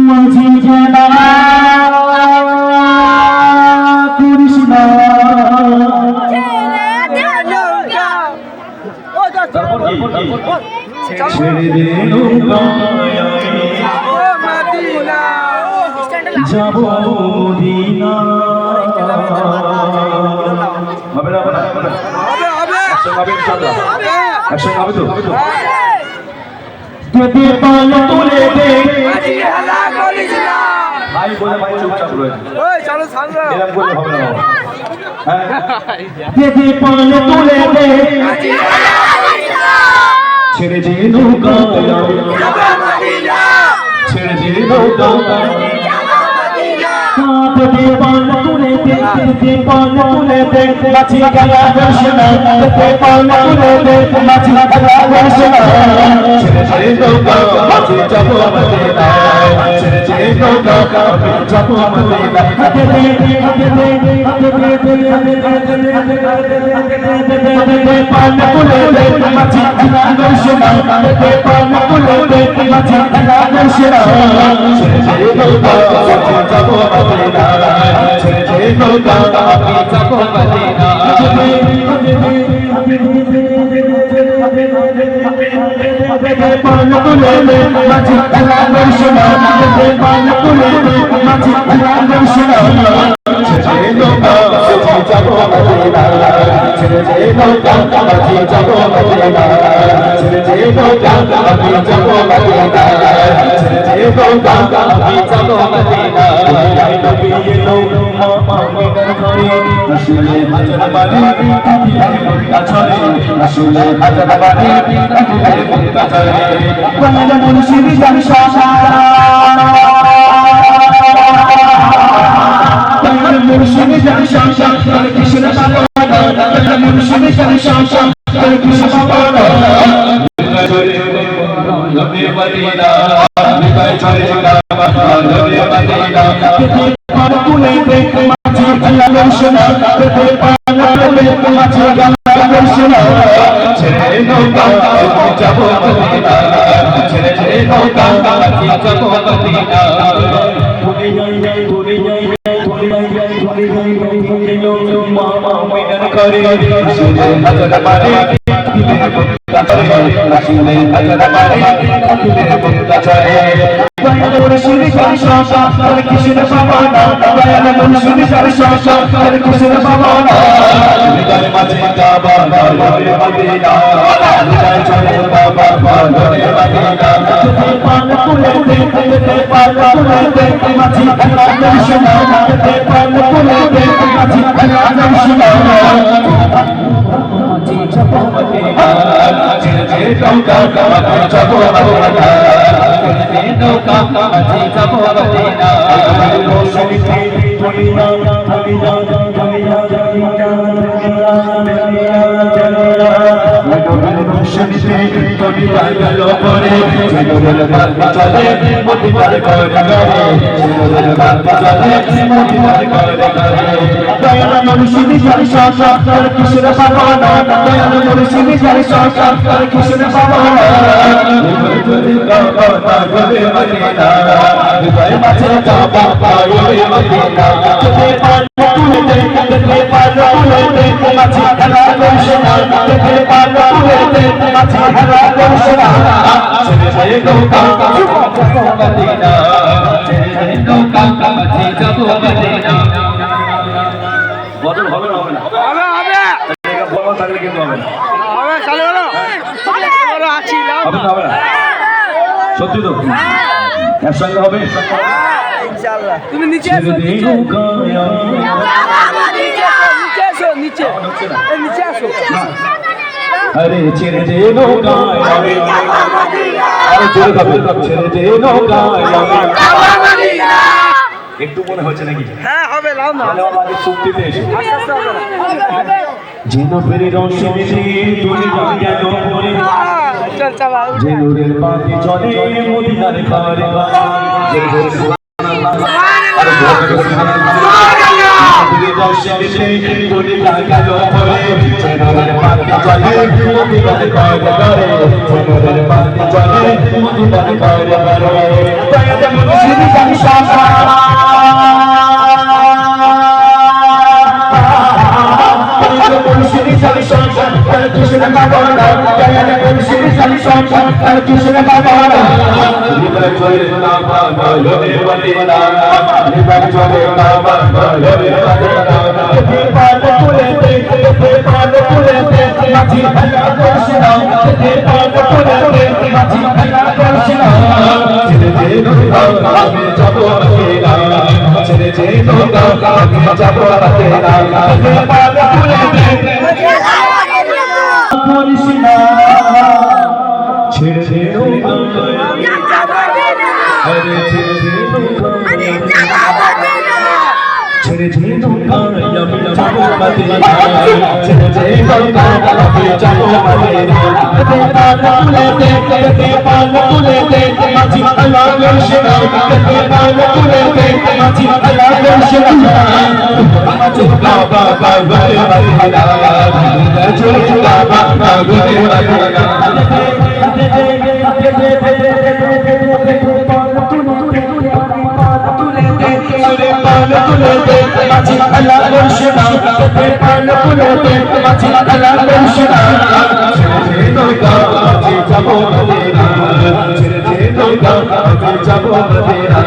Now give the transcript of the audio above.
মাঝে জানা করিস না ছেড়ে দে যাব মদিনা হবে না একসঙ্গে হবে তো যদি পাল তুলে দে ভাই বলে ভাই চুপচাপ রয়েছে এরকম করলে হবে না যদি পাল তুলে দে ছেড়ে যে নৌকা ছেড়ে যে নৌকা পাল তুলে দে পাল তুলে দে মাঝি গলা দর্শনা পাল তুলে দে মাঝি গলা দর্শনা ছেড়ে যে নৌকা মাঝি যাব মদিনা ছেড়ে যে নৌকা যাব মদিনা পাল তুলে দে মাঝি গলা দর্শনা পাল তুলে দে মাঝি গলা দর্শনা ছেড়ে যে নৌকা মাঝি যাব মদিনা ছেড়ে যে নৌকা আমি যাব মদিনা পাল তুলে দে মাঝি গলা দর্শনা পাল তুলে দে মাঝি গলা দর্শনা ছেড়ে যে নৌকা আমি যাব মদিনা ছেড়ে যে নৌকা আমি যাব মদিনা ছেড়ে যে নৌকা আমি যাব মদিনা ছেড়ে যে নৌকা আমি যাব মদিনা আই নবী এলো মামিনার ঘরে রাসূলে হাজার বারে কাটিয়ে মুক্তা ছড়ে রাসূলে হাজার বারে কাটিয়ে মুক্তা ছড়ে বন্দনা মুর্শিদ জানশা মুর্শিদ জানশা কৃষ্ণ বাবা মুর্শিদ জানশা কৃষ্ণ বাবা নবী মদিনা নিবাই চলে নবী মদিনা পাল তুলে দে মাঝি গলা দর্শনা পাল তুলে দে মাঝি গলা দর্শনা ছেড়ে নৌকা যাব মদিনা ছেড়ে যে নৌকা আমি যাব মদিনা ভুলে যাই ভুলে যাই ভুলে যাই ভুলে যাই ভুলে যাই মামা মিনার করে রাসূলে হাজার বারে দিলে মুক্তা ছড়ে রাসূলে হাজার বারে দিলে মুক্তা ছড়ে দয়াল মুর্শিদ জানশা কৃষ্ণ বাবা দয়াল মুর্শিদ জানশা কৃষ্ণ বাবা হৃদয় মাঝে কাবা নবী মদিনা হৃদয় চলে বাবা নবী মদিনা পাল তুলে দে পাল তুলে দে মাঝি গলা দর্শনা পাল তুলে দে মাঝি গলা দর্শনা মাঝি যাব মদিনা ছেড়ে যে নৌকা আমি যাব মদিনা ছেড়ে যে নৌকা আমি যাব মদিনা রোশনীতে মদিনা মদিনা মদিনা রোশনীতে মদিনা গেল পরে ছেড়ে বাবা চলে মদিনার ঘরে ঘরে ছেড়ে বাবা চলে মদিনার ঘরে ঘরে দয়াল মুর্শিদ জানশা কৃষ্ণ বাবা দয়াল মুর্শিদ জানশা কৃষ্ণ বাবা নিবাই কাবা নবী মদিনা নিবাই মাঝে কাবা নবী মদিনা পাল তুলে দে পাল তুলে দে মাঝি গলা দর্শনা পাল তুলে দে মাঝি গলা দর্শনা ছেড়ে যে নৌকা যাব মদিনা ছেড়ে যে নৌকা আমি যাব মদিনা বদল হবে না হবে না হবে এটা বলা থাকলে কিন্তু হবে না হবে চালু হলো বলো আছি হবে না হবে না সত্যি তো একসঙ্গে হবে ইনশাআল্লাহ তুমি নিচে আসো নিচে আসো নিচে নিচে আসো अरे ছেড়ে দে নৌকা আমি যাব মদিনা আরে জোরে হবে ছেড়ে দে নৌকা আমি যাব মদিনা একটু মনে হচ্ছে নাকি হ্যাঁ হবে লাও না তাহলে আমাদের চুক্তিতে এসো আচ্ছা হবে জিনো ফেরি রশিদি তুমি জানো পরে চল চালা জিনুরের বাতি চলে মদিনার ঘরে ঘরে সুবহানাল্লাহ সুবহানাল্লাহ দর্শকে গুলি লাগালো ভরে চেনার পাতে চলে মদিনার করে করে চেনার পাতে চলে মদিনার করে করে দয়াতে মুর্শিদ শামশা মুর্শিদ শামশা তার কৃষ্ণ বাবা দয়াতে মুর্শিদ শামশা তার কৃষ্ণ বাবা নিবার চলে না বাবা লোরে মদিনা নিবার চলে না বাবা লোরে মদিনা পাল তুলেতে পাল তুলেতে মাঝি ভালা কৃষ্ণ পাল তুলেতে মাঝি ভালা কৃষ্ণ ছেড়ে দে নৌকা আমি যাব মদিনা ছেড়ে দে নৌকা আমি যাব মদিনা পাল তুলেতে কৃষ্ণ ছেড়ে দে নৌকা আমি যাব মদিনা আরে ছেড়ে দে নৌকা আমি যাব মদিনা ছেড়ে দে নৌকা আমি যাব মদিনা ছেড়ে দে নৌকা আমি যাব মদিনা পাল তুলেতে মাঝি আল্লাহ কৃষ্ণ পাল তুলেতে মাঝি আল্লাহ কৃষ্ণ মাঝি বাবা বাবা মদিনা চলে বাবা বাবা মদিনা মাঝি আল্লাহ কৃষ্ণ পাল তুলেতে মাঝি আল্লাহ কৃষ্ণ ছেড়ে নৌকা আমি যাব মদিনা ছেড়ে নৌকা আমি যাব মদিনা